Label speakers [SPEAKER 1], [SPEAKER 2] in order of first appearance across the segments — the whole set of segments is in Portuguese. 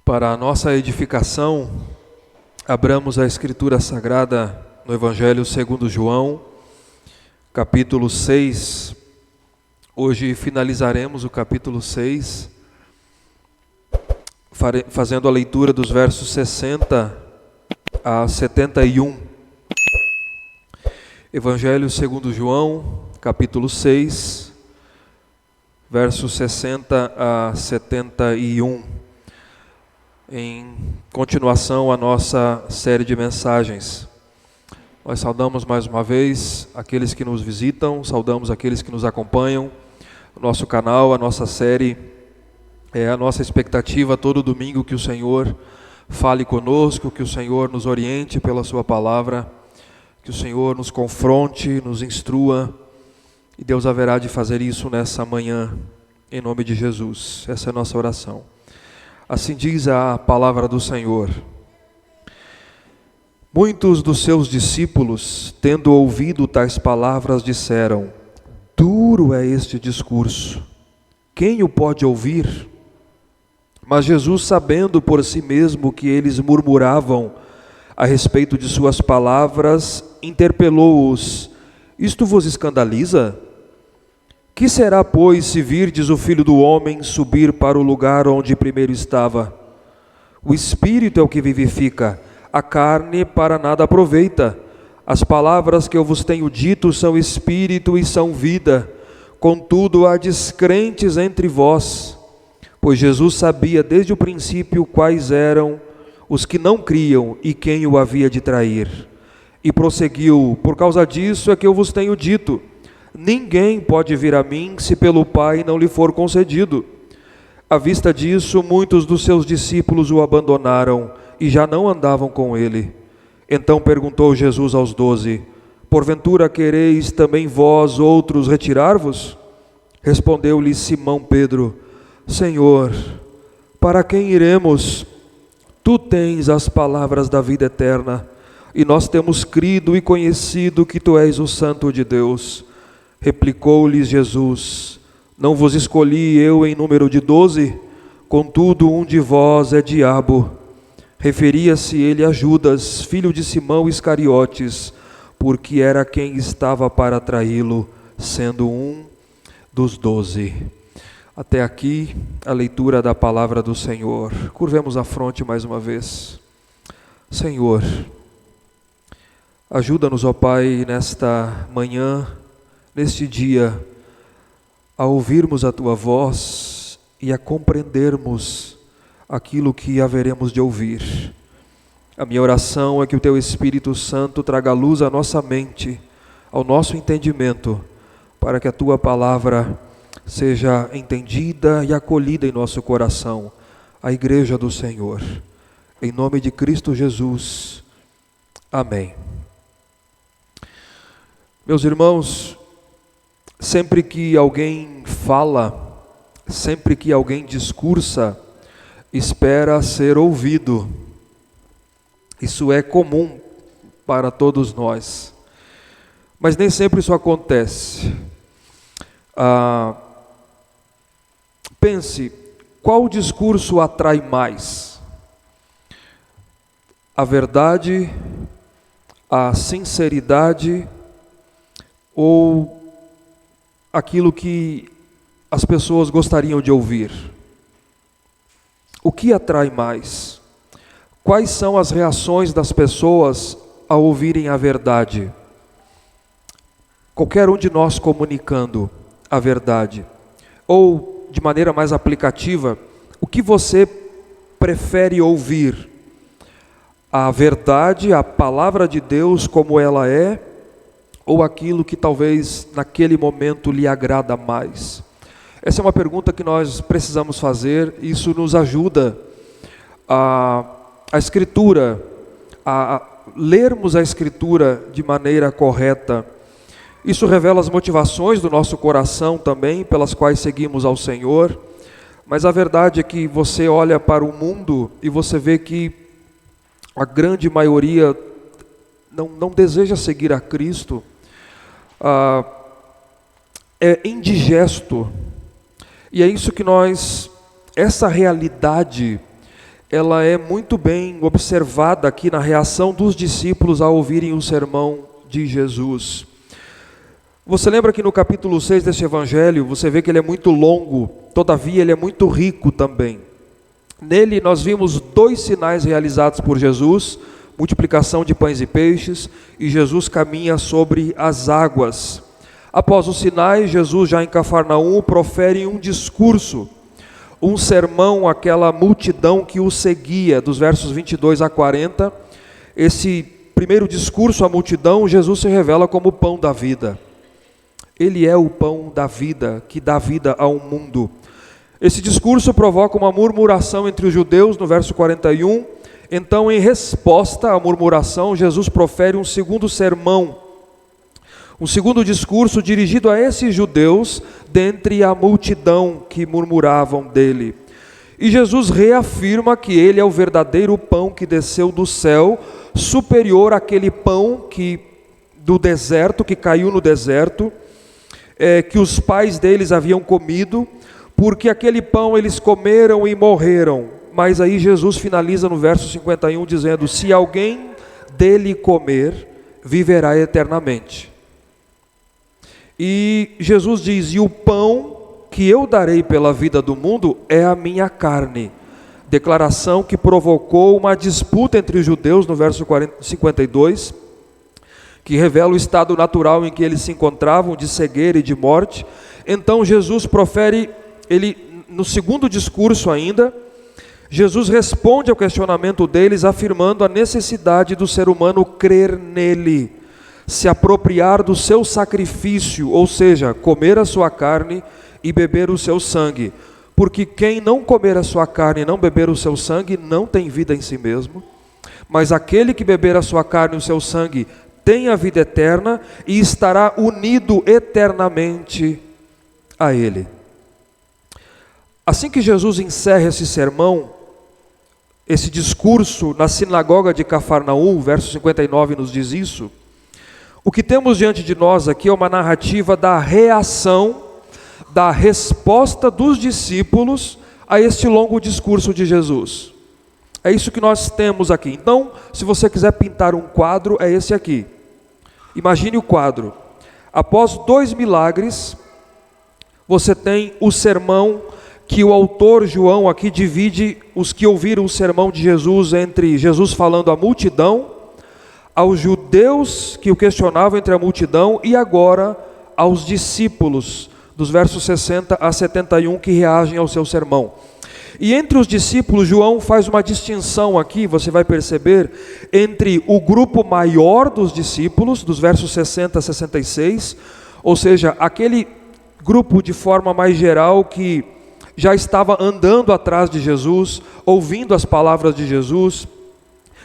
[SPEAKER 1] Para a nossa edificação, abramos a Escritura Sagrada no Evangelho segundo João, capítulo 6. Hoje finalizaremos o capítulo 6, fazendo a leitura dos versos 60 a 71. Evangelho segundo João, capítulo 6, versos 60 a 71. Em continuação à nossa série de mensagens. Nós saudamos mais uma vez aqueles que nos visitam, saudamos aqueles que nos acompanham, o nosso canal, a nossa série, é a nossa expectativa todo domingo que o Senhor fale conosco, que o Senhor nos oriente pela sua palavra, que o Senhor nos confronte, nos instrua, e Deus haverá de fazer isso nessa manhã, em nome de Jesus. Essa é a nossa oração. Assim diz a palavra do Senhor. Muitos dos seus discípulos, tendo ouvido tais palavras, disseram: duro é este discurso, quem o pode ouvir? Mas Jesus, sabendo por si mesmo que eles murmuravam a respeito de suas palavras, interpelou-os: isto vos escandaliza? Que será, pois, se virdes o Filho do Homem subir para o lugar onde primeiro estava? O Espírito é o que vivifica, a carne para nada aproveita. As palavras que eu vos tenho dito são Espírito e são vida. Contudo, há descrentes entre vós. Pois Jesus sabia desde o princípio quais eram os que não criam e quem o havia de trair. E prosseguiu: por causa disso é que eu vos tenho dito: ninguém pode vir a mim se pelo Pai não lhe for concedido. À vista disso, muitos dos seus discípulos o abandonaram e já não andavam com ele. Então perguntou Jesus aos 12: porventura quereis também vós outros retirar-vos? Respondeu-lhe Simão Pedro: Senhor, para quem iremos? Tu tens as palavras da vida eterna, e nós temos crido e conhecido que tu és o Santo de Deus. Replicou-lhes Jesus: não vos escolhi eu em número de 12? Contudo, um de vós é diabo. Referia-se ele a Judas, filho de Simão Iscariotes, porque era quem estava para traí-lo, sendo um dos 12. Até aqui a leitura da palavra do Senhor. Curvemos a fronte mais uma vez. Senhor, ajuda-nos, ó Pai, nesta manhã, neste dia, a ouvirmos a Tua voz e a compreendermos aquilo que haveremos de ouvir. A minha oração é que o Teu Espírito Santo traga luz à nossa mente, ao nosso entendimento, para que a Tua palavra seja entendida e acolhida em nosso coração, a Igreja do Senhor. Em nome de Cristo Jesus. Amém. Meus irmãos, sempre que alguém fala, sempre que alguém discursa, espera ser ouvido. Isso é comum para todos nós. Mas nem sempre isso acontece. Pense, qual discurso atrai mais? A verdade, a sinceridade ou aquilo que as pessoas gostariam de ouvir? O que atrai mais? Quais são as reações das pessoas ao ouvirem a verdade? Qualquer um de nós comunicando a verdade, ou de maneira mais aplicativa, o que você prefere ouvir? A verdade, a palavra de Deus como ela é, ou aquilo que talvez naquele momento lhe agrada mais? Essa é uma pergunta que nós precisamos fazer. Isso nos ajuda a Escritura, a lermos a Escritura de maneira correta. Isso revela as motivações do nosso coração também, pelas quais seguimos ao Senhor. Mas a verdade é que você olha para o mundo e você vê que a grande maioria não deseja seguir a Cristo. É indigesto. E é isso que essa realidade ela é muito bem observada aqui na reação dos discípulos ao ouvirem o sermão de Jesus. Você lembra que no capítulo 6 deste evangelho, você vê que ele é muito longo, todavia ele é muito rico também. Nele nós vimos 2 sinais realizados por Jesus, multiplicação de pães e peixes, e Jesus caminha sobre as águas. Após os sinais, Jesus já em Cafarnaum profere um discurso, um sermão àquela multidão que o seguia, dos versos 22 a 40. Esse primeiro discurso à multidão, Jesus se revela como o pão da vida. Ele é o pão da vida, que dá vida ao mundo. Esse discurso provoca uma murmuração entre os judeus, no verso 41. Então, em resposta à murmuração, Jesus profere um segundo sermão, um segundo discurso dirigido a esses judeus, dentre a multidão que murmuravam dele. E Jesus reafirma que ele é o verdadeiro pão que desceu do céu, superior àquele pão do deserto, que caiu no deserto, que os pais deles haviam comido, porque aquele pão eles comeram e morreram. Mas aí Jesus finaliza no verso 51 dizendo: se alguém dele comer, viverá eternamente. E Jesus diz: e o pão que eu darei pela vida do mundo é a minha carne. Declaração que provocou uma disputa entre os judeus no verso 52, que revela o estado natural em que eles se encontravam, de cegueira e de morte. Então Jesus profere, no segundo discurso ainda, Jesus responde ao questionamento deles, afirmando a necessidade do ser humano crer nele, se apropriar do seu sacrifício, ou seja, comer a sua carne e beber o seu sangue. Porque quem não comer a sua carne e não beber o seu sangue, não tem vida em si mesmo. Mas aquele que beber a sua carne e o seu sangue tem a vida eterna e estará unido eternamente a ele. Assim que Jesus encerra esse sermão, esse discurso na sinagoga de Cafarnaum, verso 59 nos diz isso. O que temos diante de nós aqui é uma narrativa da reação, da resposta dos discípulos a este longo discurso de Jesus. É isso que nós temos aqui. Então, se você quiser pintar um quadro, é esse aqui. Imagine o quadro. Após 2 milagres, você tem o sermão que o autor João aqui divide os que ouviram o sermão de Jesus entre Jesus falando à multidão, aos judeus que o questionavam entre a multidão e agora aos discípulos, dos versos 60 a 71 que reagem ao seu sermão. E entre os discípulos, João faz uma distinção aqui, você vai perceber, entre o grupo maior dos discípulos, dos versos 60 a 66, ou seja, aquele grupo de forma mais geral que já estava andando atrás de Jesus, ouvindo as palavras de Jesus,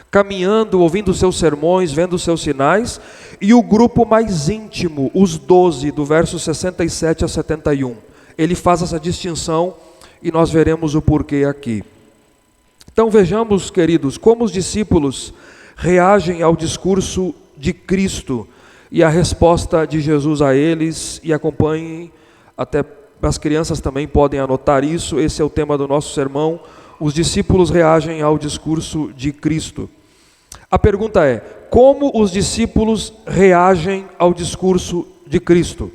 [SPEAKER 1] caminhando, ouvindo seus sermões, vendo seus sinais, e o grupo mais íntimo, os 12, do verso 67 a 71. Ele faz essa distinção e nós veremos o porquê aqui. Então vejamos, queridos, como os discípulos reagem ao discurso de Cristo e a resposta de Jesus a eles, e acompanhem, até as crianças também podem anotar isso, esse é o tema do nosso sermão, os discípulos reagem ao discurso de Cristo. A pergunta é, como os discípulos reagem ao discurso de Cristo?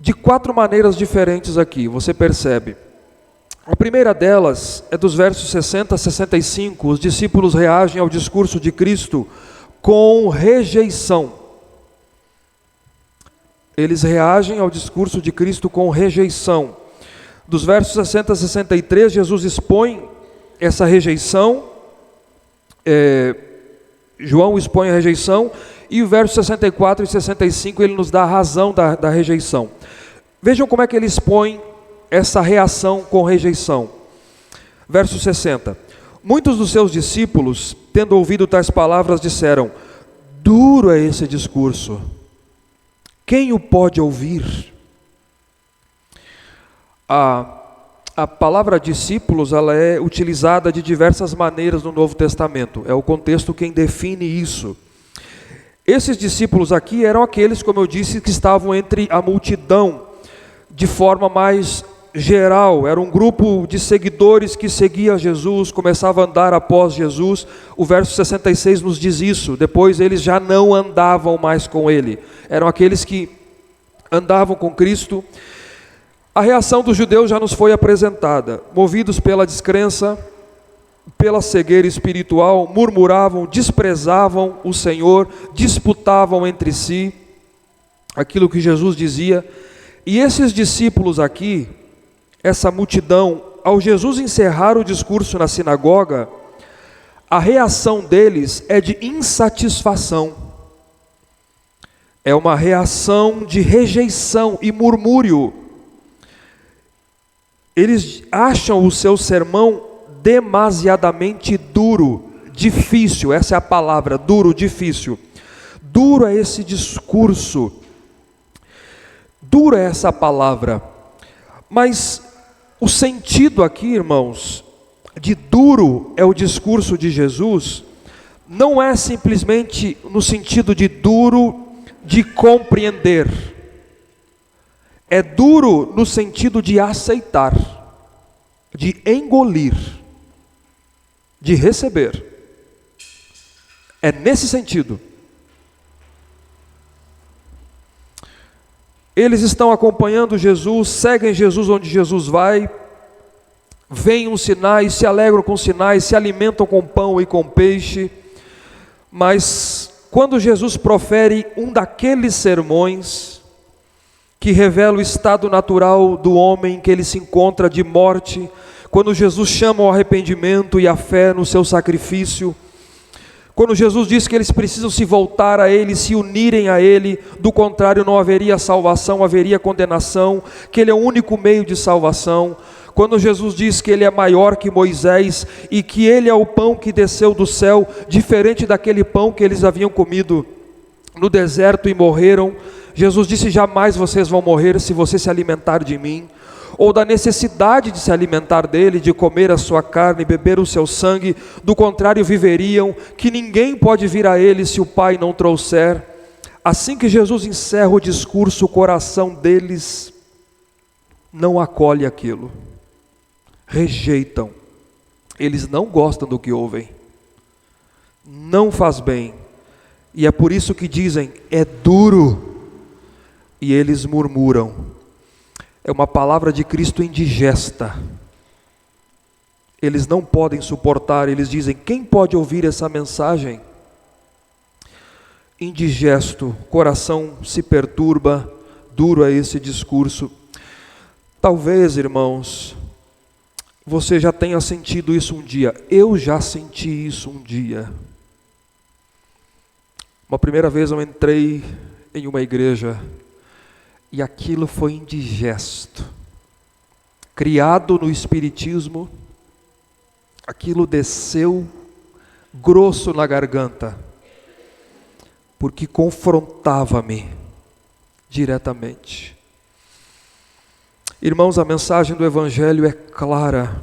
[SPEAKER 1] De 4 maneiras diferentes aqui, você percebe. A primeira delas é dos versos 60 a 65, os discípulos reagem ao discurso de Cristo com rejeição. Eles reagem ao discurso de Cristo com rejeição. Dos versos 60 a 63, Jesus expõe essa rejeição, João expõe a rejeição, e o verso 64 e 65 ele nos dá a razão da rejeição. Vejam como é que ele expõe essa reação com rejeição. Verso 60. Muitos dos seus discípulos, tendo ouvido tais palavras, disseram: duro é esse discurso, quem o pode ouvir? A palavra discípulos, ela é utilizada de diversas maneiras no Novo Testamento. É o contexto quem define isso. Esses discípulos aqui eram aqueles, como eu disse, que estavam entre a multidão, de forma mais geral, era um grupo de seguidores que seguia Jesus, começava a andar após Jesus. O verso 66 nos diz isso. Depois eles já não andavam mais com ele, eram aqueles que andavam com Cristo. A reação dos judeus já nos foi apresentada. Movidos pela descrença, pela cegueira espiritual, murmuravam, desprezavam o Senhor, disputavam entre si aquilo que Jesus dizia. E esses discípulos aqui, essa multidão, ao Jesus encerrar o discurso na sinagoga, a reação deles é de insatisfação. É uma reação de rejeição e murmúrio. Eles acham o seu sermão demasiadamente duro, difícil, essa é a palavra, duro, difícil. Duro é esse discurso, dura é essa palavra, mas o sentido aqui, irmãos, de duro é o discurso de Jesus, não é simplesmente no sentido de duro de compreender, é duro no sentido de aceitar, de engolir, de receber, é nesse sentido. Eles estão acompanhando Jesus, seguem Jesus onde Jesus vai, veem os sinais, se alegram com os sinais, se alimentam com pão e com peixe, mas quando Jesus profere um daqueles sermões que revela o estado natural do homem, que ele se encontra de morte, quando Jesus chama ao arrependimento e à fé no seu sacrifício, quando Jesus diz que eles precisam se voltar a Ele, se unirem a Ele, do contrário não haveria salvação, haveria condenação, que Ele é o único meio de salvação. Quando Jesus diz que Ele é maior que Moisés e que Ele é o pão que desceu do céu, diferente daquele pão que eles haviam comido no deserto e morreram, Jesus disse: jamais vocês vão morrer se vocês se alimentarem de mim. Ou da necessidade de se alimentar dele, de comer a sua carne, beber o seu sangue, do contrário viveriam, que ninguém pode vir a ele se o Pai não trouxer. Assim que Jesus encerra o discurso, o coração deles não acolhe aquilo, rejeitam, eles não gostam do que ouvem, não faz bem, e é por isso que dizem: é duro, e eles murmuram. É uma palavra de Cristo indigesta. Eles não podem suportar, eles dizem: quem pode ouvir essa mensagem? Indigesto, coração se perturba, duro é esse discurso. Talvez, irmãos, você já tenha sentido isso um dia. Eu já senti isso um dia. Uma primeira vez eu entrei em uma igreja e aquilo foi indigesto. Criado no espiritismo, aquilo desceu grosso na garganta, porque confrontava-me diretamente. Irmãos, a mensagem do Evangelho é clara,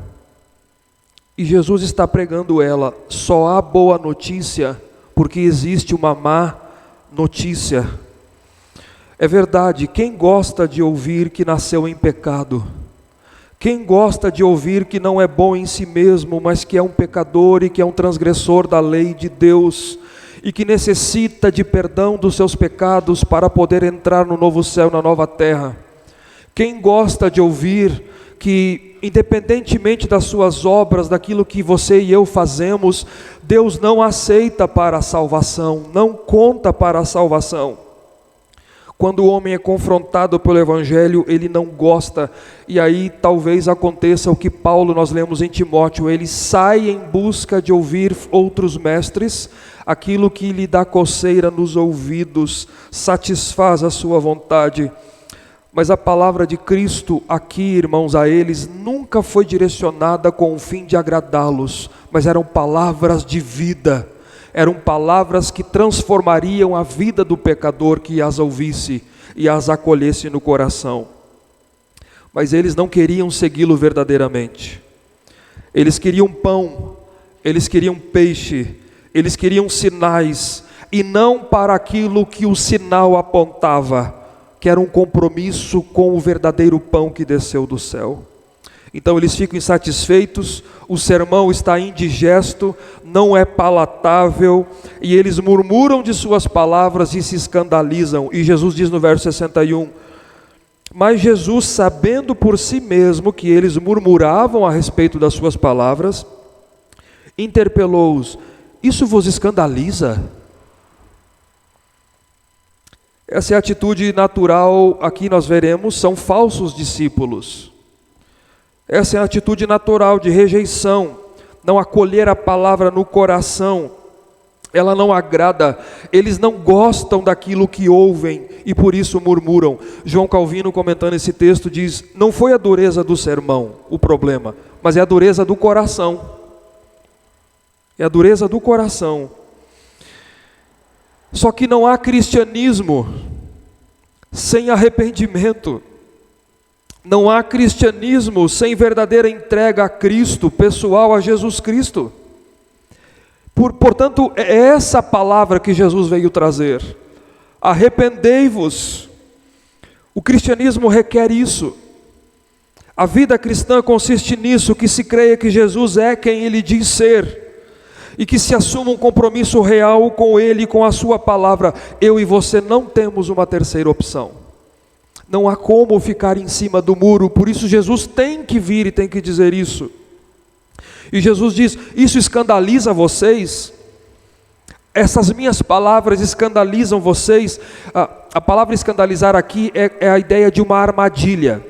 [SPEAKER 1] e Jesus está pregando ela. Só há boa notícia, porque existe uma má notícia. É verdade, quem gosta de ouvir que nasceu em pecado? Quem gosta de ouvir que não é bom em si mesmo, mas que é um pecador e que é um transgressor da lei de Deus, e que necessita de perdão dos seus pecados para poder entrar no novo céu, na nova terra? Quem gosta de ouvir que, independentemente das suas obras, daquilo que você e eu fazemos, Deus não aceita para a salvação, não conta para a salvação? Quando o homem é confrontado pelo Evangelho, ele não gosta, e aí talvez aconteça o que Paulo, nós lemos em Timóteo, ele sai em busca de ouvir outros mestres, aquilo que lhe dá coceira nos ouvidos, satisfaz a sua vontade. Mas a palavra de Cristo aqui, irmãos, a eles nunca foi direcionada com o fim de agradá-los, mas eram palavras de vida. Eram palavras que transformariam a vida do pecador que as ouvisse e as acolhesse no coração. Mas eles não queriam segui-lo verdadeiramente. Eles queriam pão, eles queriam peixe, eles queriam sinais, e não para aquilo que o sinal apontava, quer um compromisso com o verdadeiro pão que desceu do céu. Então eles ficam insatisfeitos, o sermão está indigesto, não é palatável, e eles murmuram de suas palavras e se escandalizam. E Jesus diz no verso 61, mas Jesus, sabendo por si mesmo que eles murmuravam a respeito das suas palavras, interpelou-os: isso vos escandaliza? Essa é a atitude natural. Aqui nós veremos, são falsos discípulos. Essa é a atitude natural de rejeição, não acolher a palavra no coração, ela não agrada, eles não gostam daquilo que ouvem e por isso murmuram. João Calvino, comentando esse texto, diz: não foi a dureza do sermão o problema, mas é a dureza do coração. É a dureza do coração. Só que não há cristianismo sem arrependimento. Não há cristianismo sem verdadeira entrega a Cristo, pessoal, a Jesus Cristo. Portanto, é essa palavra que Jesus veio trazer. Arrependei-vos. O cristianismo requer isso. A vida cristã consiste nisso, que se creia que Jesus é quem Ele diz ser, e que se assuma um compromisso real com Ele e com a sua palavra. Eu e você não temos uma terceira opção. Não há como ficar em cima do muro, por isso Jesus tem que vir e tem que dizer isso. E Jesus diz: isso escandaliza vocês? Essas minhas palavras escandalizam vocês? A palavra escandalizar aqui é a ideia de uma armadilha.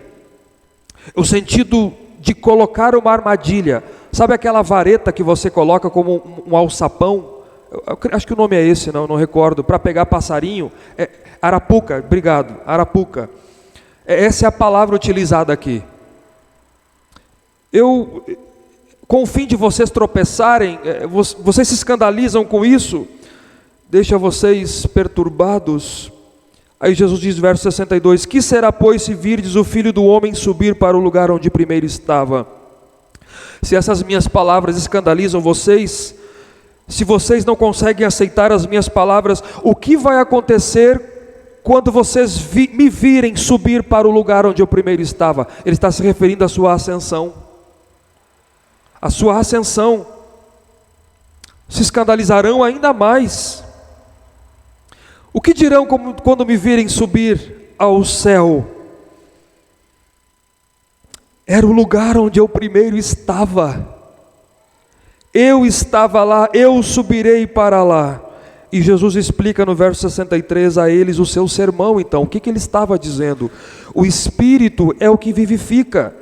[SPEAKER 1] O sentido de colocar uma armadilha. Sabe aquela vareta que você coloca como um alçapão? Eu acho que o nome é esse, não recordo. Para pegar passarinho. Arapuca, obrigado, arapuca. Essa é a palavra utilizada aqui. Com o fim de vocês tropeçarem, vocês se escandalizam com isso, deixa vocês perturbados. Aí Jesus diz, verso 62, que será, pois, se virdes o Filho do Homem subir para o lugar onde primeiro estava? Se essas minhas palavras escandalizam vocês, se vocês não conseguem aceitar as minhas palavras, o que vai acontecer quando vocês me virem subir para o lugar onde eu primeiro estava? Ele está se referindo à sua ascensão. A sua ascensão. Se escandalizarão ainda mais. O que dirão quando me virem subir ao céu? Era o lugar onde eu primeiro estava. Eu estava lá, eu subirei para lá. E Jesus explica no verso 63 a eles o seu sermão. Então, o que ele estava dizendo? O Espírito é o que vivifica,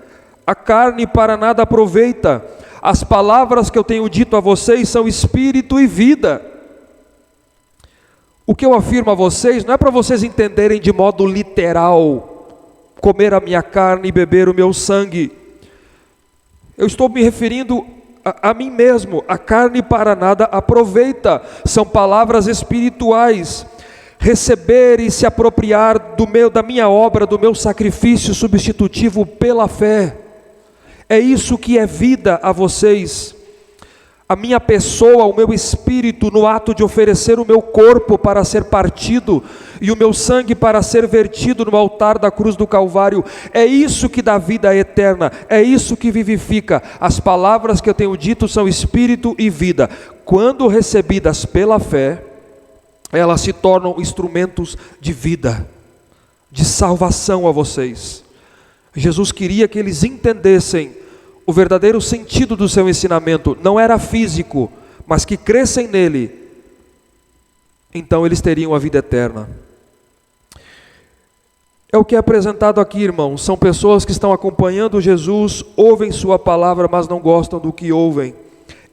[SPEAKER 1] a carne para nada aproveita. As palavras que eu tenho dito a vocês são Espírito e vida. O que eu afirmo a vocês não é para vocês entenderem de modo literal, comer a minha carne e beber o meu sangue. Eu estou me referindo a mim mesmo. A carne para nada aproveita. São palavras espirituais. Receber e se apropriar da minha obra, do meu sacrifício substitutivo pela fé. É isso que é vida a vocês. A minha pessoa, o meu espírito, no ato de oferecer o meu corpo para ser partido e o meu sangue para ser vertido no altar da cruz do Calvário, é isso que dá vida eterna, é isso que vivifica. As palavras que eu tenho dito são espírito e vida. Quando recebidas pela fé, elas se tornam instrumentos de vida, de salvação a vocês. Jesus queria que eles entendessem o verdadeiro sentido do seu ensinamento. Não era físico, mas que crescem nele, então eles teriam a vida eterna. É o que é apresentado aqui, irmãos. São pessoas que estão acompanhando Jesus, ouvem sua palavra, mas não gostam do que ouvem.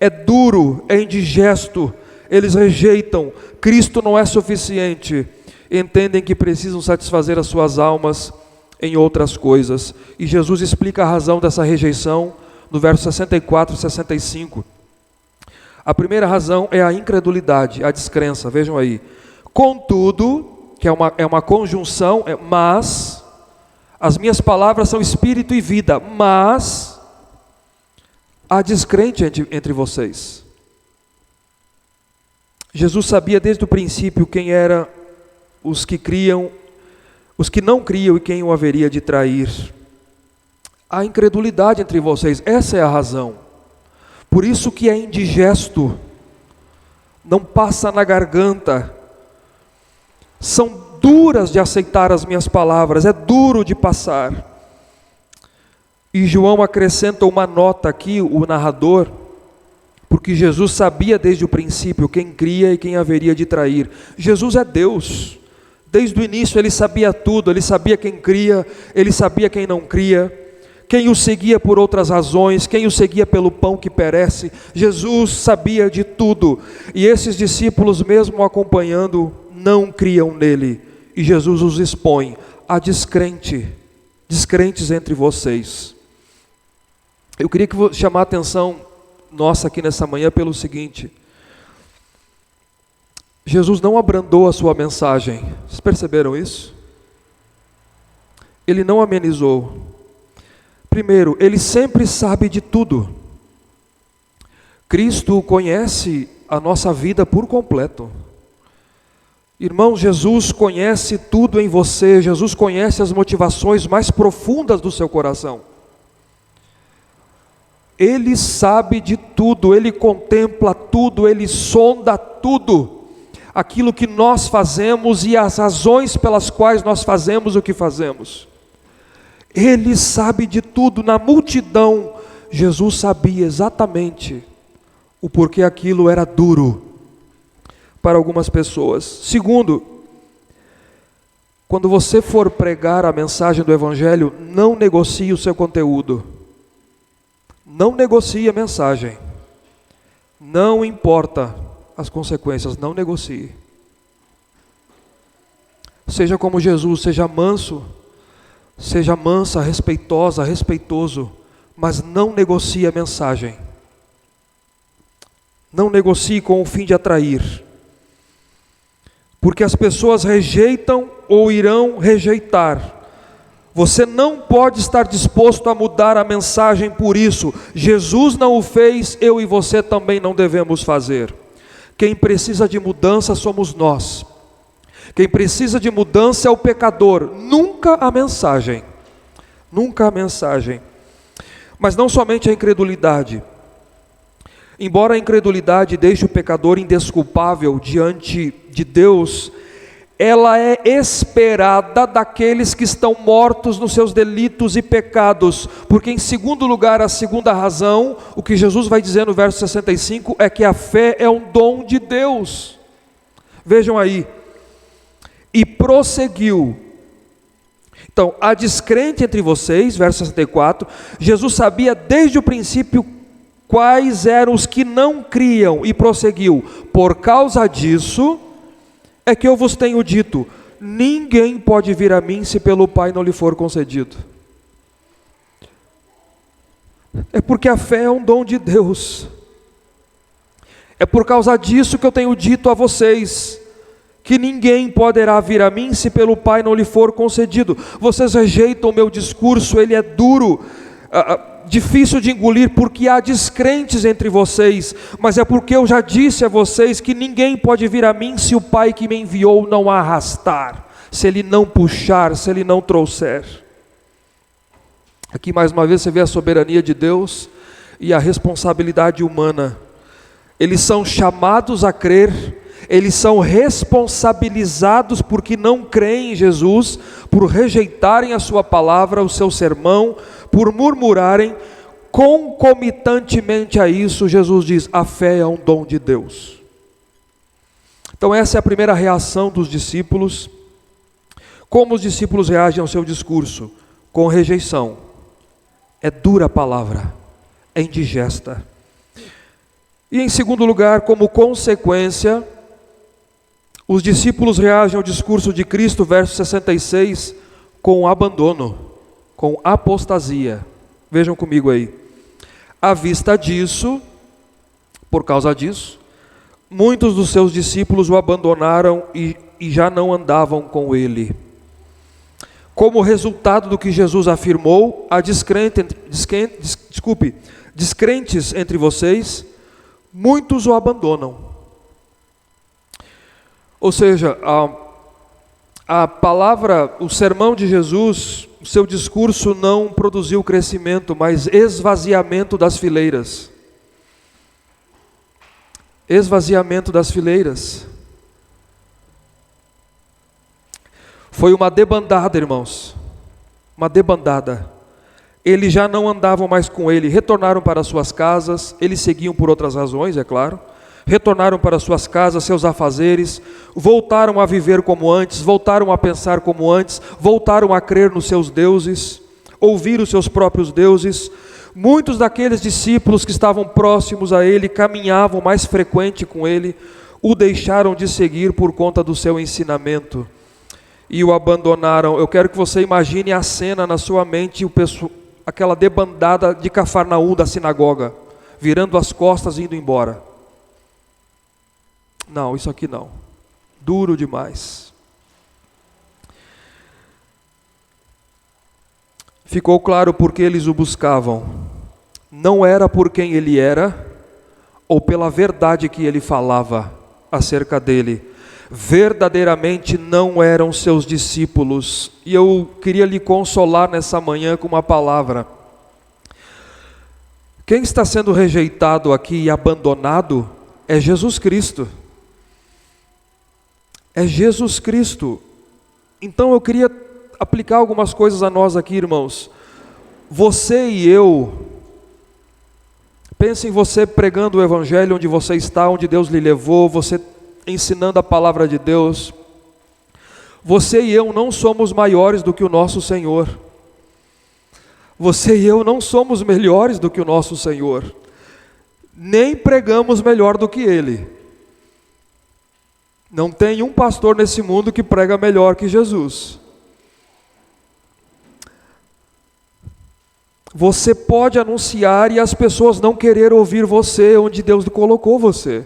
[SPEAKER 1] É duro, é indigesto, eles rejeitam. Cristo não é suficiente, entendem que precisam satisfazer as suas almas em outras coisas. E Jesus explica a razão dessa rejeição no verso 64 e 65. A primeira razão é a incredulidade, a descrença. Vejam aí. Contudo, que é uma conjunção, mas as minhas palavras são espírito e vida, mas há descrente entre vocês. Jesus sabia desde o princípio quem eram os que criam, os que não criam e quem o haveria de trair. Há incredulidade entre vocês, essa é a razão. Por isso que é indigesto, não passa na garganta, são duras de aceitar as minhas palavras, é duro de passar. E João acrescenta uma nota aqui, o narrador, porque Jesus sabia desde o princípio quem cria e quem haveria de trair. Jesus é Deus, desde o início ele sabia tudo, ele sabia quem cria, ele sabia quem não cria, quem o seguia por outras razões, quem o seguia pelo pão que perece. Jesus sabia de tudo, e esses discípulos, mesmo acompanhando, não criam nele, e Jesus os expõe a descrentes entre vocês. Eu queria chamar a atenção nossa aqui nessa manhã pelo seguinte: Jesus não abrandou a sua mensagem, vocês perceberam isso? Ele não amenizou. Primeiro, ele sempre sabe de tudo. Cristo conhece a nossa vida por completo. Irmão, Jesus conhece tudo em você, Jesus conhece as motivações mais profundas do seu coração. Ele sabe de tudo, Ele contempla tudo, Ele sonda tudo, aquilo que nós fazemos e as razões pelas quais nós fazemos o que fazemos. Ele sabe de tudo. Na multidão, Jesus sabia exatamente o porquê aquilo era duro para algumas pessoas. Segundo, quando você for pregar a mensagem do Evangelho, não negocie o seu conteúdo. Não negocie a mensagem. Não importa as consequências, não negocie. Seja como Jesus, seja manso, seja mansa, respeitosa, respeitoso, mas não negocie a mensagem. Não negocie com o fim de atrair. Porque as pessoas rejeitam ou irão rejeitar. Você não pode estar disposto a mudar a mensagem por isso. Jesus não o fez, eu e você também não devemos fazer. Quem precisa de mudança somos nós. Quem precisa de mudança é o pecador, nunca a mensagem. Nunca a mensagem. Mas não somente a incredulidade. Embora a incredulidade deixe o pecador indesculpável diante de Deus, ela é esperada daqueles que estão mortos nos seus delitos e pecados, porque em segundo lugar, a segunda razão, o que Jesus vai dizer no verso 65, é que a fé é um dom de Deus. Vejam aí, e prosseguiu. Então, há descrente entre vocês, verso 64, Jesus sabia desde o princípio quais eram os que não criam, e prosseguiu, por causa disso é que eu vos tenho dito, ninguém pode vir a mim se pelo Pai não lhe for concedido. É porque a fé é um dom de Deus. É por causa disso que eu tenho dito a vocês, que ninguém poderá vir a mim se pelo Pai não lhe for concedido. Vocês rejeitam o meu discurso, ele é duro, difícil de engolir, porque há descrentes entre vocês, mas é porque eu já disse a vocês que ninguém pode vir a mim se o Pai que me enviou não arrastar, se ele não puxar, se ele não trouxer. Aqui mais uma vez você vê a soberania de Deus e a responsabilidade humana. Eles são chamados a crer, eles são responsabilizados porque não creem em Jesus, por rejeitarem a sua palavra, o seu sermão, por murmurarem. Concomitantemente a isso, Jesus diz, a fé é um dom de Deus. Então essa é a primeira reação dos discípulos. Como os discípulos reagem ao seu discurso? Com rejeição. É dura a palavra, é indigesta. E em segundo lugar, como consequência, os discípulos reagem ao discurso de Cristo, verso 66, com abandono, com apostasia. Vejam comigo aí. À vista disso, por causa disso, muitos dos seus discípulos o abandonaram e já não andavam com ele. Como resultado do que Jesus afirmou, há descrentes entre vocês, muitos o abandonam. Ou seja, A palavra, o sermão de Jesus, o seu discurso não produziu crescimento, mas esvaziamento das fileiras. Esvaziamento das fileiras. Foi uma debandada, irmãos. Uma debandada. Eles já não andavam mais com ele, retornaram para suas casas, eles seguiam por outras razões, é claro. Retornaram para suas casas, seus afazeres, voltaram a viver como antes, voltaram a pensar como antes, voltaram a crer nos seus deuses, ouvir os seus próprios deuses. Muitos daqueles discípulos que estavam próximos a ele, caminhavam mais frequente com ele, o deixaram de seguir por conta do seu ensinamento e o abandonaram. Eu quero que você imagine a cena na sua mente, aquela debandada de Cafarnaum da sinagoga, virando as costas e indo embora. Não, isso aqui não. Duro demais. Ficou claro porque eles o buscavam. Não era por quem ele era, ou pela verdade que ele falava acerca dele. Verdadeiramente não eram seus discípulos. E eu queria lhe consolar nessa manhã com uma palavra. Quem está sendo rejeitado aqui e abandonado é Jesus Cristo. É Jesus Cristo. Então eu queria aplicar algumas coisas a nós aqui, irmãos. Você e eu, pense em você pregando o Evangelho onde você está, onde Deus lhe levou, você ensinando a palavra de Deus. Você e eu não somos maiores do que o nosso Senhor. Você e eu não somos melhores do que o nosso Senhor. Nem pregamos melhor do que Ele. Não tem um pastor nesse mundo que prega melhor que Jesus. Você pode anunciar e as pessoas não querer ouvir você onde Deus colocou você.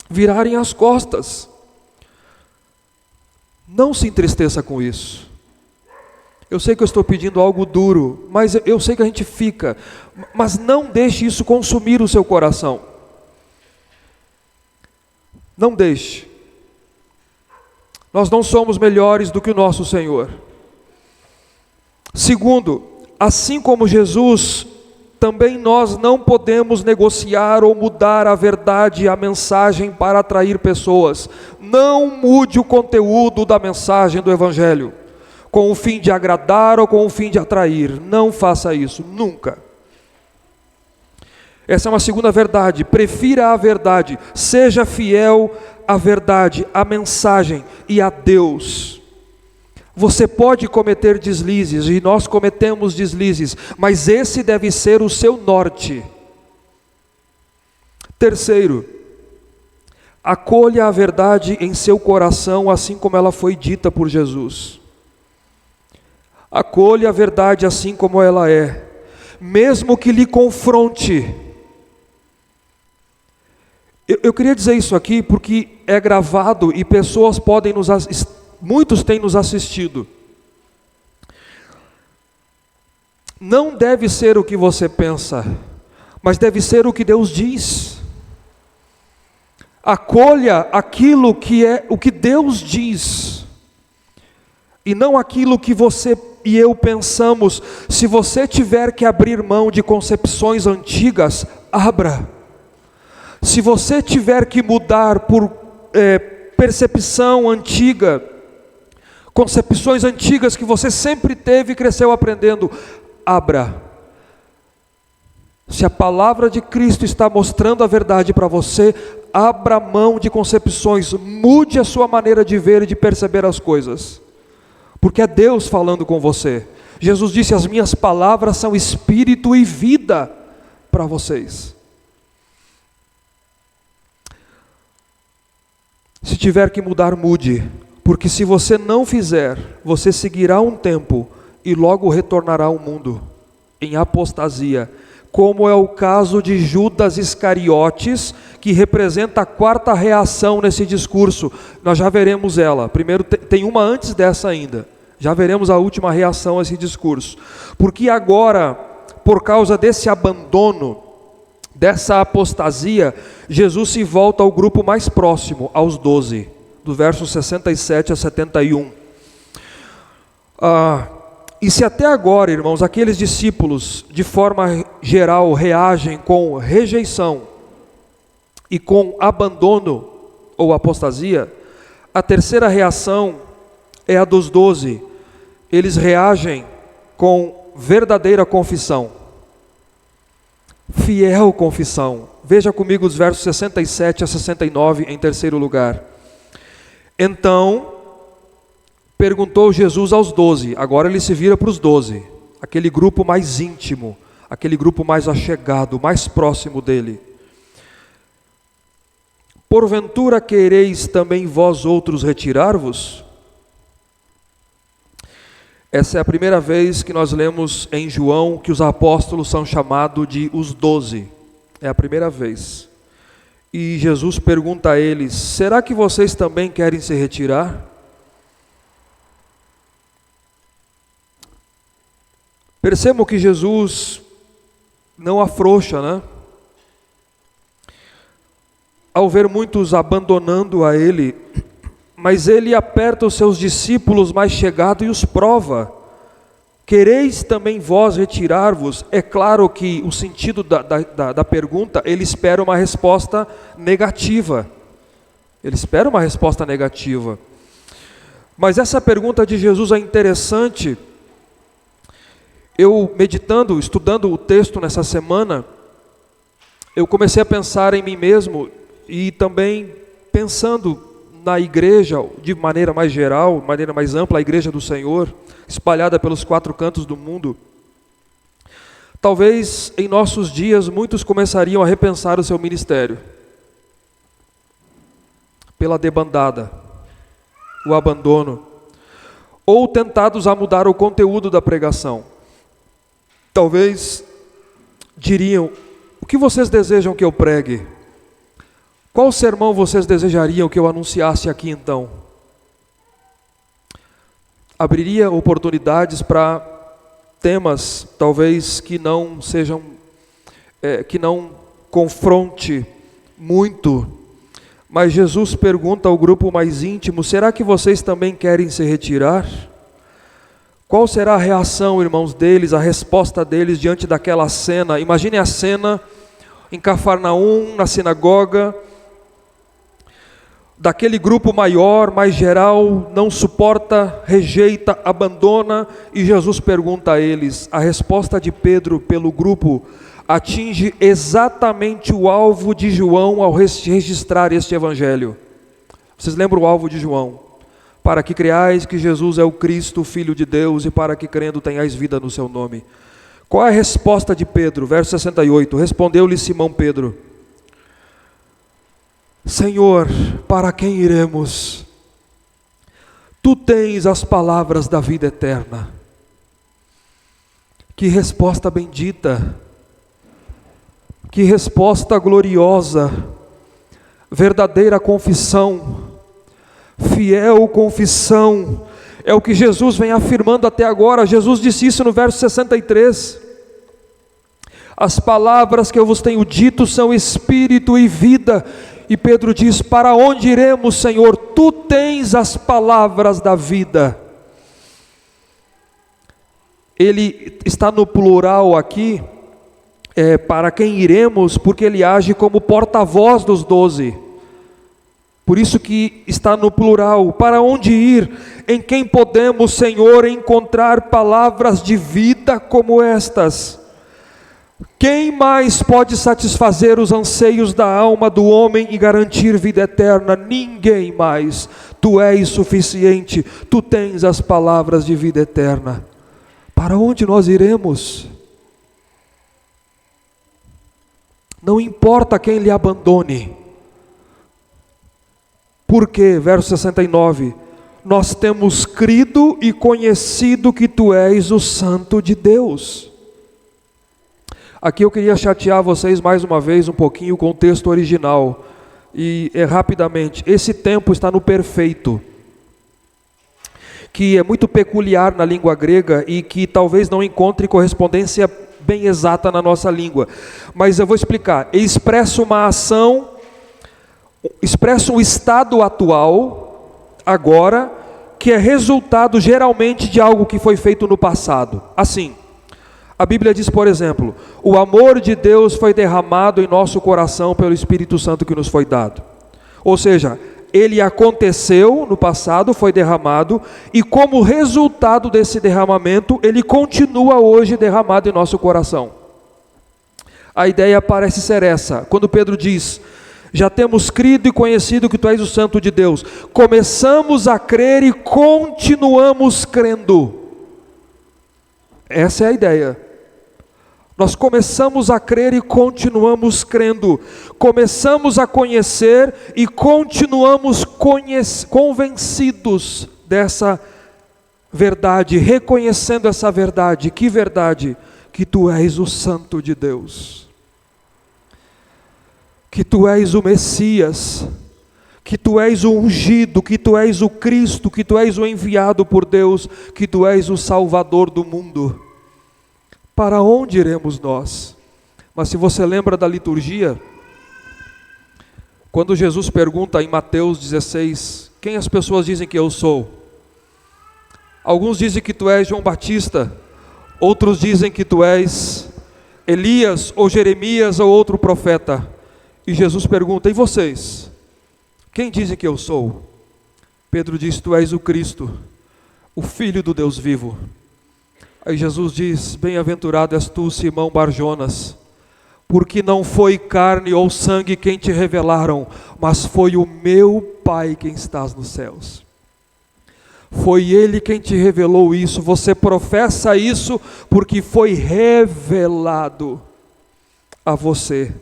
[SPEAKER 1] Virarem as costas. Não se entristeça com isso. Eu sei que eu estou pedindo algo duro, mas eu sei que a gente fica. Mas não deixe isso consumir o seu coração. Não deixe. Nós não somos melhores do que o nosso Senhor. Segundo, assim como Jesus, também nós não podemos negociar ou mudar a verdade e a mensagem para atrair pessoas. Não mude o conteúdo da mensagem do Evangelho, com o fim de agradar ou com o fim de atrair. Não faça isso, nunca. Essa é uma segunda verdade. Prefira a verdade, seja fiel à verdade, à mensagem e a Deus. Você pode cometer deslizes, e nós cometemos deslizes, mas esse deve ser o seu norte. Terceiro, acolha a verdade em seu coração, assim como ela foi dita por Jesus. Acolha a verdade assim como ela é, mesmo que lhe confronte. Eu queria dizer isso aqui porque é gravado e pessoas podem muitos têm nos assistido. Não deve ser o que você pensa, mas deve ser o que Deus diz. Acolha aquilo que é o que Deus diz, e não aquilo que você e eu pensamos. Se você tiver que abrir mão de concepções antigas, abra. Se você tiver que mudar por percepção antiga, concepções antigas que você sempre teve e cresceu aprendendo, abra. Se a palavra de Cristo está mostrando a verdade para você, abra mão de concepções, mude a sua maneira de ver e de perceber as coisas, porque é Deus falando com você. Jesus disse: as minhas palavras são espírito e vida para vocês. Se tiver que mudar, mude, porque se você não fizer, você seguirá um tempo e logo retornará ao mundo em apostasia, como é o caso de Judas Iscariotes, que representa a quarta reação nesse discurso. Nós já veremos ela. Primeiro tem uma antes dessa ainda. Já veremos a última reação a esse discurso. Porque agora, por causa desse abandono, dessa apostasia, Jesus se volta ao grupo mais próximo, aos 12, do verso 67 a 71. E se até agora, irmãos, aqueles discípulos, de forma geral, reagem com rejeição e com abandono ou apostasia, a terceira reação é a dos 12. Eles reagem com verdadeira confissão, fiel confissão. Veja comigo os versos 67 a 69 em terceiro lugar. Então perguntou Jesus aos 12, agora ele se vira para os 12, aquele grupo mais íntimo, aquele grupo mais achegado, mais próximo dele. Porventura quereis também vós outros retirar-vos? Essa é a primeira vez que nós lemos em João que os apóstolos são chamados de os 12. É a primeira vez. E Jesus pergunta a eles: será que vocês também querem se retirar? Percebam que Jesus não afrouxa, né? Ao ver muitos abandonando a Ele, mas Ele aperta os seus discípulos mais chegados e os prova. Quereis também vós retirar-vos? É claro que o sentido da pergunta, ele espera uma resposta negativa. Ele espera uma resposta negativa. Mas essa pergunta de Jesus é interessante. Eu meditando, estudando o texto nessa semana, eu comecei a pensar em mim mesmo e também pensando na igreja de maneira mais geral, de maneira mais ampla, a igreja do Senhor, espalhada pelos 4 cantos do mundo. Talvez em nossos dias muitos começariam a repensar o seu ministério pela debandada, o abandono, ou tentados a mudar o conteúdo da pregação. Talvez diriam: o que vocês desejam que eu pregue? Qual sermão vocês desejariam que eu anunciasse aqui então? Abriria oportunidades para temas talvez que não sejam, que não confronte muito. Mas Jesus pergunta ao grupo mais íntimo: será que vocês também querem se retirar? Qual será a reação, irmãos, deles, a resposta deles diante daquela cena? Imaginem a cena em Cafarnaum, na sinagoga, daquele grupo maior, mais geral, não suporta, rejeita, abandona, e Jesus pergunta a eles. A resposta de Pedro pelo grupo atinge exatamente o alvo de João ao registrar este evangelho. Vocês lembram o alvo de João? Para que creais que Jesus é o Cristo, o Filho de Deus, e para que crendo tenhais vida no seu nome. Qual é a resposta de Pedro? Verso 68, respondeu-lhe Simão Pedro: Senhor, para quem iremos? Tu tens as palavras da vida eterna. Que resposta bendita, que resposta gloriosa, verdadeira confissão, fiel confissão, é o que Jesus vem afirmando até agora. Jesus disse isso no verso 63, as palavras que eu vos tenho dito são espírito e vida. E Pedro diz: para onde iremos, Senhor? Tu tens as palavras da vida. Ele está no plural aqui, para quem iremos, porque ele age como porta-voz dos 12. Por isso que está no plural. Para onde ir? Em quem podemos, Senhor, encontrar palavras de vida como estas? Quem mais pode satisfazer os anseios da alma do homem e garantir vida eterna? Ninguém mais. Tu és suficiente, tu tens as palavras de vida eterna. Para onde nós iremos? Não importa quem lhe abandone. Porque, verso 69, nós temos crido e conhecido que tu és o Santo de Deus. Aqui eu queria chatear vocês mais uma vez um pouquinho com o texto original. E rapidamente, esse tempo está no perfeito, que é muito peculiar na língua grega e que talvez não encontre correspondência bem exata na nossa língua. Mas eu vou explicar. Expressa uma ação, expressa um estado atual agora, que é resultado geralmente de algo que foi feito no passado. Assim, a Bíblia diz, por exemplo, o amor de Deus foi derramado em nosso coração pelo Espírito Santo que nos foi dado. Ou seja, ele aconteceu no passado, foi derramado, e como resultado desse derramamento, ele continua hoje derramado em nosso coração. A ideia parece ser essa, quando Pedro diz: já temos crido e conhecido que tu és o Santo de Deus, começamos a crer e continuamos crendo. Essa é a ideia. Nós começamos a crer e continuamos crendo, começamos a conhecer e continuamos convencidos dessa verdade, reconhecendo essa verdade. Que verdade? Que tu és o Santo de Deus, que tu és o Messias, que tu és o ungido, que tu és o Cristo, que tu és o enviado por Deus, que tu és o Salvador do mundo. Para onde iremos nós? Mas se você lembra da liturgia, quando Jesus pergunta em Mateus 16, quem as pessoas dizem que eu sou? Alguns dizem que tu és João Batista, outros dizem que tu és Elias, ou Jeremias, ou outro profeta. E Jesus pergunta: e vocês? Quem dizem que eu sou? Pedro diz: tu és o Cristo, o Filho do Deus vivo. Aí Jesus diz: bem-aventurado és tu, Simão Barjonas, porque não foi carne ou sangue quem te revelaram, mas foi o meu Pai quem estás nos céus. Foi Ele quem te revelou isso. Você professa isso porque foi revelado a você.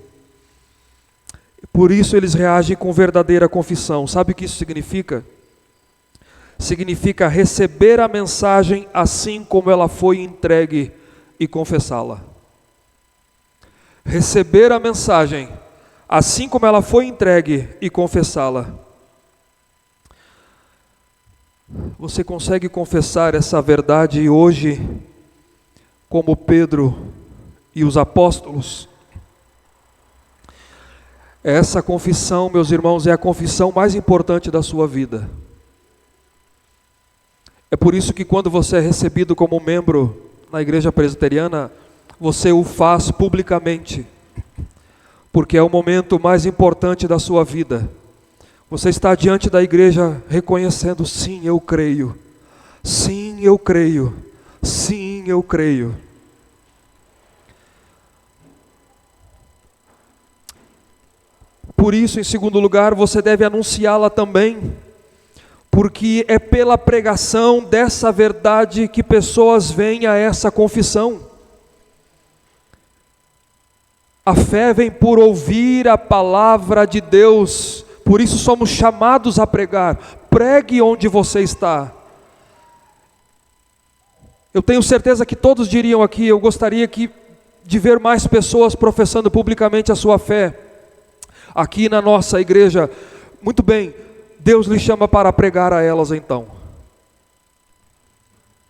[SPEAKER 1] Por isso eles reagem com verdadeira confissão. Sabe o que isso significa? Significa receber a mensagem assim como ela foi entregue e confessá-la. Receber a mensagem assim como ela foi entregue e confessá-la. Você consegue confessar essa verdade hoje, como Pedro e os apóstolos? Essa confissão, meus irmãos, é a confissão mais importante da sua vida. É por isso que quando você é recebido como membro na igreja presbiteriana, você o faz publicamente, porque é o momento mais importante da sua vida. Você está diante da igreja reconhecendo: sim, eu creio, sim, eu creio, sim, eu creio. Por isso, em segundo lugar, você deve anunciá-la também, porque é pela pregação dessa verdade que pessoas vêm a essa confissão. A fé vem por ouvir a palavra de Deus, por isso somos chamados a pregar. Pregue onde você está. Eu tenho certeza que todos diriam aqui: eu gostaria de ver mais pessoas professando publicamente a sua fé aqui na nossa igreja. Muito bem, Deus lhe chama para pregar a elas então.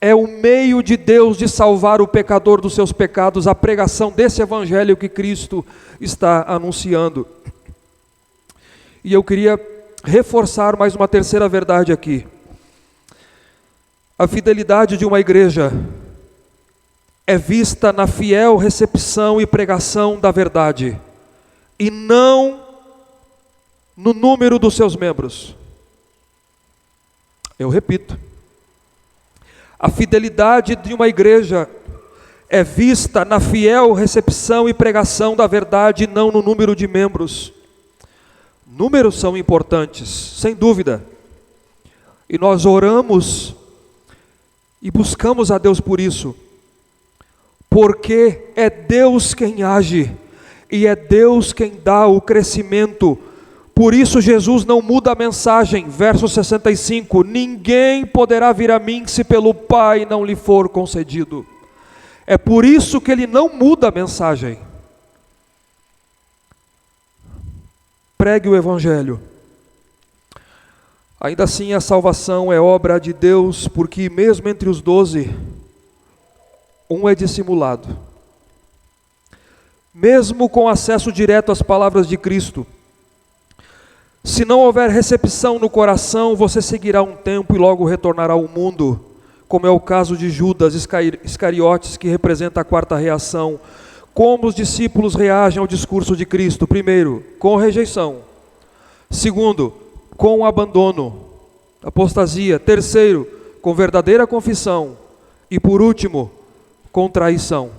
[SPEAKER 1] É o meio de Deus de salvar o pecador dos seus pecados, a pregação desse evangelho que Cristo está anunciando. E eu queria reforçar mais uma terceira verdade aqui. A fidelidade de uma igreja é vista na fiel recepção e pregação da verdade, e não no número dos seus membros. Eu repito, a fidelidade de uma igreja é vista na fiel recepção e pregação da verdade, não no número de membros. Números são importantes, sem dúvida, e nós oramos e buscamos a Deus por isso, porque é Deus quem age, e é Deus quem dá o crescimento. Por isso Jesus não muda a mensagem, verso 65, ninguém poderá vir a mim se pelo Pai não lhe for concedido. É por isso que ele não muda a mensagem. Pregue o Evangelho. Ainda assim a salvação é obra de Deus, porque mesmo entre os 12, um é dissimulado. Mesmo com acesso direto às palavras de Cristo, Se não houver recepção no coração, você seguirá um tempo e logo retornará ao mundo, como é o caso de Judas Iscariotes, que representa a quarta reação. Como os discípulos reagem ao discurso de Cristo? Primeiro, com rejeição. Segundo, com abandono, apostasia. Terceiro, com verdadeira confissão. E por último, com traição.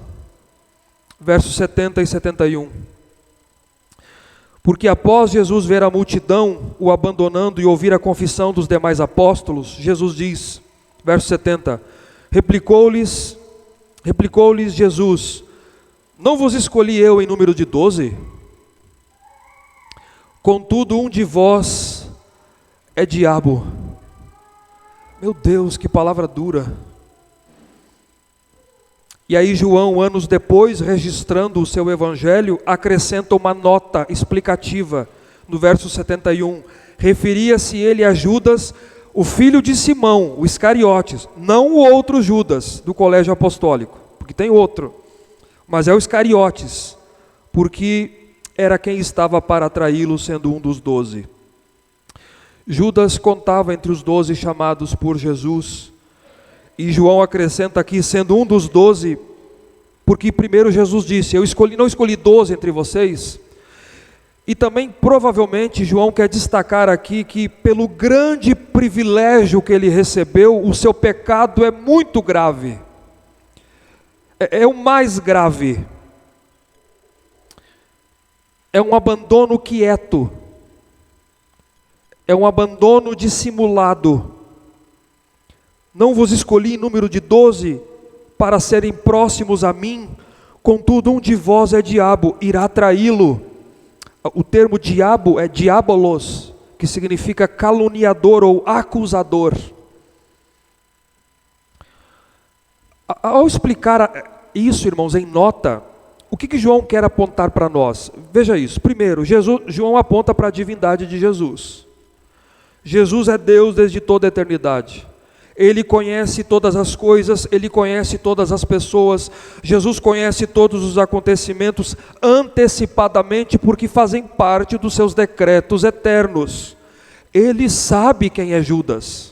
[SPEAKER 1] Versos 70 e 71. Porque após Jesus ver a multidão o abandonando e ouvir a confissão dos demais apóstolos, Jesus diz, verso 70, replicou-lhes Jesus, não vos escolhi eu em número de 12? Contudo, um de vós é diabo. Meu Deus, que palavra dura. E aí João, anos depois, registrando o seu evangelho, acrescenta uma nota explicativa no verso 71. Referia-se ele a Judas, o filho de Simão, o Iscariotes, não o outro Judas do colégio apostólico, porque tem outro, mas é o Iscariotes, porque era quem estava para traí-lo, sendo um dos 12. Judas contava entre os 12 chamados por Jesus, e João acrescenta aqui, sendo um dos 12, porque primeiro Jesus disse, não escolhi 12 entre vocês, e também provavelmente João quer destacar aqui que pelo grande privilégio que ele recebeu, o seu pecado é muito grave, é o mais grave, é um abandono quieto, é um abandono dissimulado. Não vos escolhi em número de 12 para serem próximos a mim, contudo um de vós é diabo, irá traí-lo. O termo diabo é diabolos, que significa caluniador ou acusador. Ao explicar isso, irmãos, em nota, o que João quer apontar para nós? Veja isso. Primeiro, João aponta para a divindade de Jesus. Jesus é Deus desde toda a eternidade. Ele conhece todas as coisas, Ele conhece todas as pessoas. Jesus conhece todos os acontecimentos antecipadamente, porque fazem parte dos seus decretos eternos. Ele sabe quem é Judas.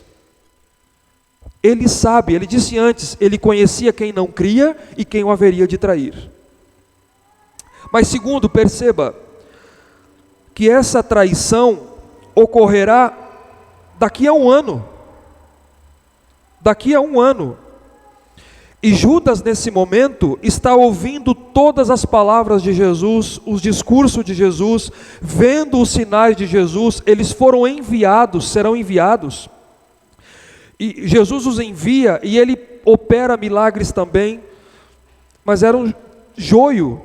[SPEAKER 1] Ele sabe, ele disse antes, ele conhecia quem não cria e quem o haveria de trair. Mas segundo, perceba que essa traição ocorrerá daqui a um ano. Daqui a um ano. E Judas, nesse momento, está ouvindo todas as palavras de Jesus, os discursos de Jesus, vendo os sinais de Jesus. Eles foram enviados, serão enviados. E Jesus os envia e ele opera milagres também, mas era um joio.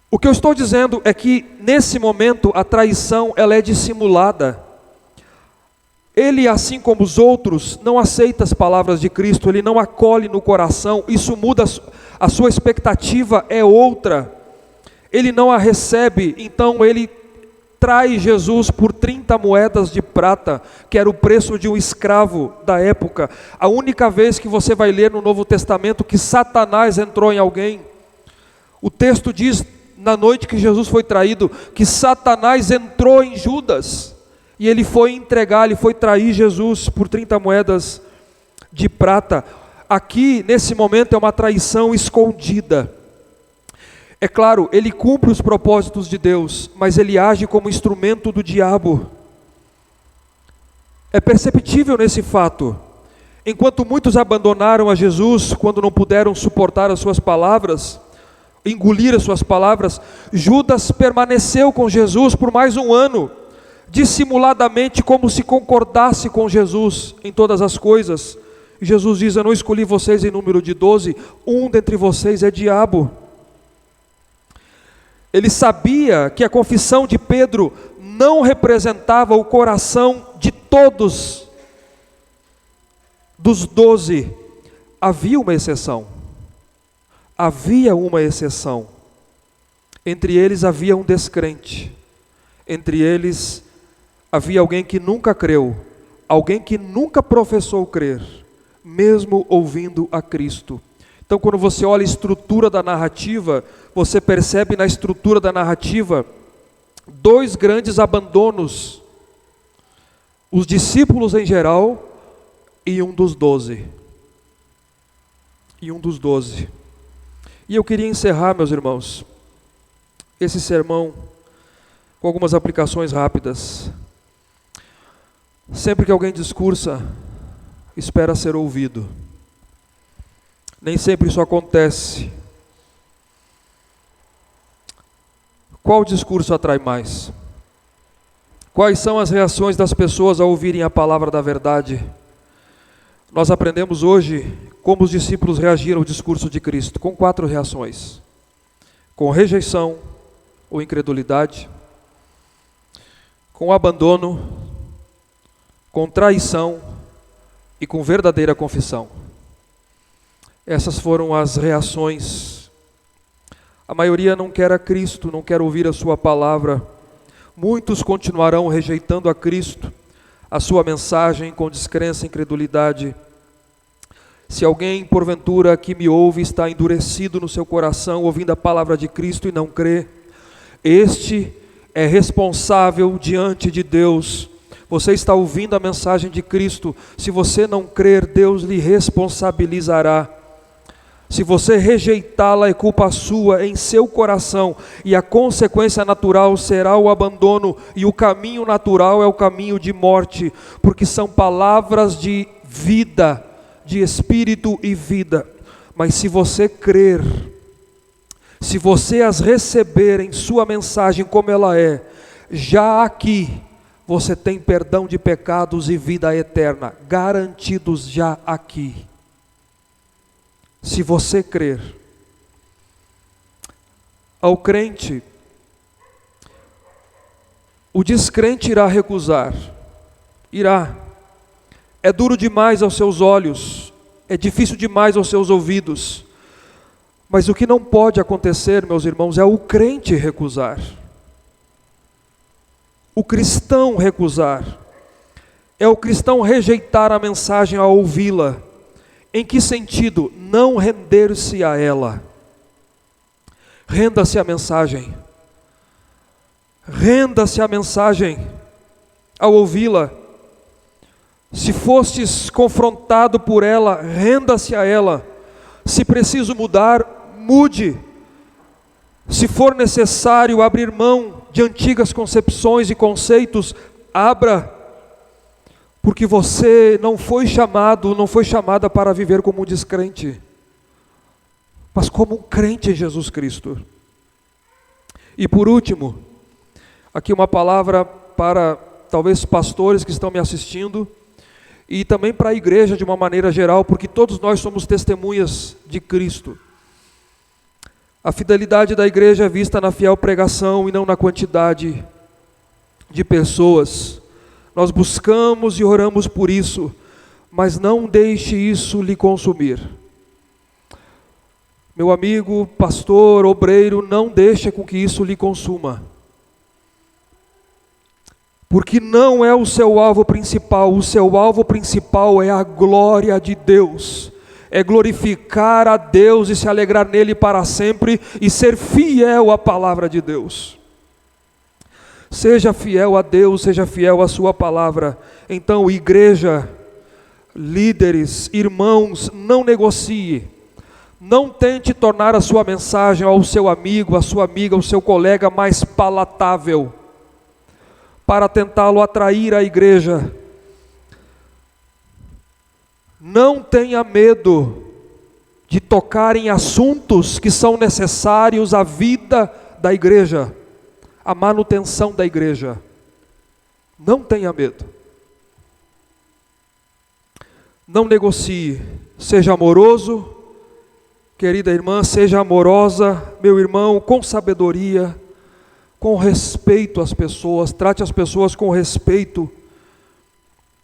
[SPEAKER 1] O que eu estou dizendo é que nesse momento a traição ela é dissimulada. Ele, assim como os outros, não aceita as palavras de Cristo, ele não acolhe no coração, isso muda, a sua expectativa é outra. Ele não a recebe, então ele trai Jesus por 30 moedas de prata, que era o preço de um escravo da época. A única vez que você vai ler no Novo Testamento que Satanás entrou em alguém, o texto diz, na noite que Jesus foi traído, que Satanás entrou em Judas, e ele foi entregar, ele foi trair Jesus por 30 moedas de prata. Aqui, nesse momento, é uma traição escondida. É claro, ele cumpre os propósitos de Deus, mas ele age como instrumento do diabo. É perceptível nesse fato. Enquanto muitos abandonaram a Jesus, quando não puderam suportar as suas palavras, engolir as suas palavras, Judas permaneceu com Jesus por mais um ano, dissimuladamente, como se concordasse com Jesus em todas as coisas. E Jesus diz, eu não escolhi vocês em número de 12, um dentre vocês é diabo. Ele sabia que a confissão de Pedro não representava o coração de todos, dos 12, havia uma exceção. Havia uma exceção. Entre eles havia um descrente. Entre eles havia alguém que nunca creu, alguém que nunca professou crer, mesmo ouvindo a Cristo. Então, quando você olha a estrutura da narrativa, você percebe na estrutura da narrativa dois grandes abandonos: os discípulos em geral e um dos 12. E eu queria encerrar, meus irmãos, esse sermão com algumas aplicações rápidas. Sempre que alguém discursa, espera ser ouvido. Nem sempre isso acontece. Qual discurso atrai mais? Quais são as reações das pessoas ao ouvirem a palavra da verdade? Nós aprendemos hoje como os discípulos reagiram ao discurso de Cristo, com 4 reações: com rejeição ou incredulidade, com abandono, com traição e com verdadeira confissão. Essas foram as reações. A maioria não quer a Cristo, não quer ouvir a sua palavra. Muitos continuarão rejeitando a Cristo, a sua mensagem, com descrença e incredulidade. Se alguém, porventura, que me ouve, está endurecido no seu coração, ouvindo a palavra de Cristo e não crê, este é responsável diante de Deus. Você está ouvindo a mensagem de Cristo. Se você não crer, Deus lhe responsabilizará. Se você rejeitá-la, é culpa sua em seu coração, e a consequência natural será o abandono, e o caminho natural é o caminho de morte, porque são palavras de vida, de espírito e vida. Mas se você crer, se você as receber em sua mensagem como ela é, já aqui você tem perdão de pecados e vida eterna, garantidos já aqui. Se você crer. Ao crente, o descrente irá recusar, irá. É duro demais aos seus olhos, é difícil demais aos seus ouvidos, mas o que não pode acontecer, meus irmãos, é o crente recusar, o cristão recusar, é o cristão rejeitar a mensagem ao ouvi-la. Em que sentido? Não render-se a ela. Renda-se à mensagem. Renda-se à mensagem ao ouvi-la. Se fostes confrontado por ela, renda-se a ela. Se preciso mudar, mude. Se for necessário abrir mão de antigas concepções e conceitos, abra. Porque você não foi chamada para viver como um descrente, mas como um crente em Jesus Cristo. E por último, aqui uma palavra para talvez pastores que estão me assistindo, e também para a igreja de uma maneira geral, porque todos nós somos testemunhas de Cristo. A fidelidade da igreja é vista na fiel pregação e não na quantidade de pessoas. Nós buscamos e oramos por isso, mas não deixe isso lhe consumir. Meu amigo, pastor, obreiro, não deixe com que isso lhe consuma. Porque não é o seu alvo principal é a glória de Deus. É glorificar a Deus e se alegrar nele para sempre e ser fiel à palavra de Deus. Seja fiel a Deus, seja fiel à sua palavra. Então, igreja, líderes, irmãos, não negocie. Não tente tornar a sua mensagem ao seu amigo, à sua amiga, ao seu colega mais palatável, para tentá-lo atrair à igreja. Não tenha medo de tocar em assuntos que são necessários à vida da igreja, a manutenção da igreja. Não tenha medo. Não negocie. Seja amoroso, querida irmã, seja amorosa, meu irmão, com sabedoria, com respeito às pessoas. Trate as pessoas com respeito.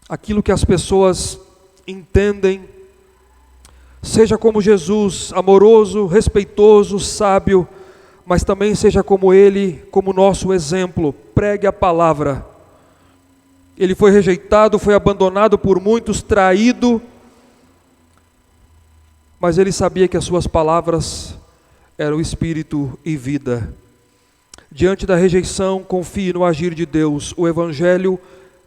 [SPEAKER 1] Aquilo que as pessoas entendem. Seja como Jesus, amoroso, respeitoso, sábio, mas também seja como Ele, como nosso exemplo. Pregue a palavra. Ele foi rejeitado, foi abandonado por muitos, traído, mas ele sabia que as suas palavras eram espírito e vida. Diante da rejeição, confie no agir de Deus. O Evangelho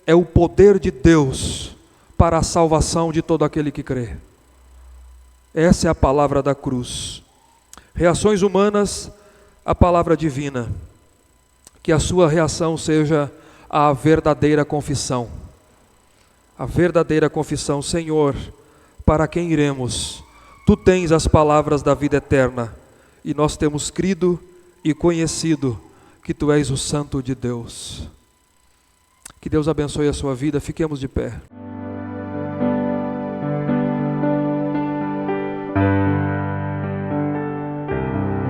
[SPEAKER 1] é o poder de Deus para a salvação de todo aquele que crê. Essa é a palavra da cruz. Reações humanas, a palavra divina. Que a sua reação seja a verdadeira confissão. A verdadeira confissão: Senhor, para quem iremos? Tu tens as palavras da vida eterna, e nós temos crido e conhecido que Tu és o Santo de Deus. Que Deus abençoe a sua vida. Fiquemos de pé.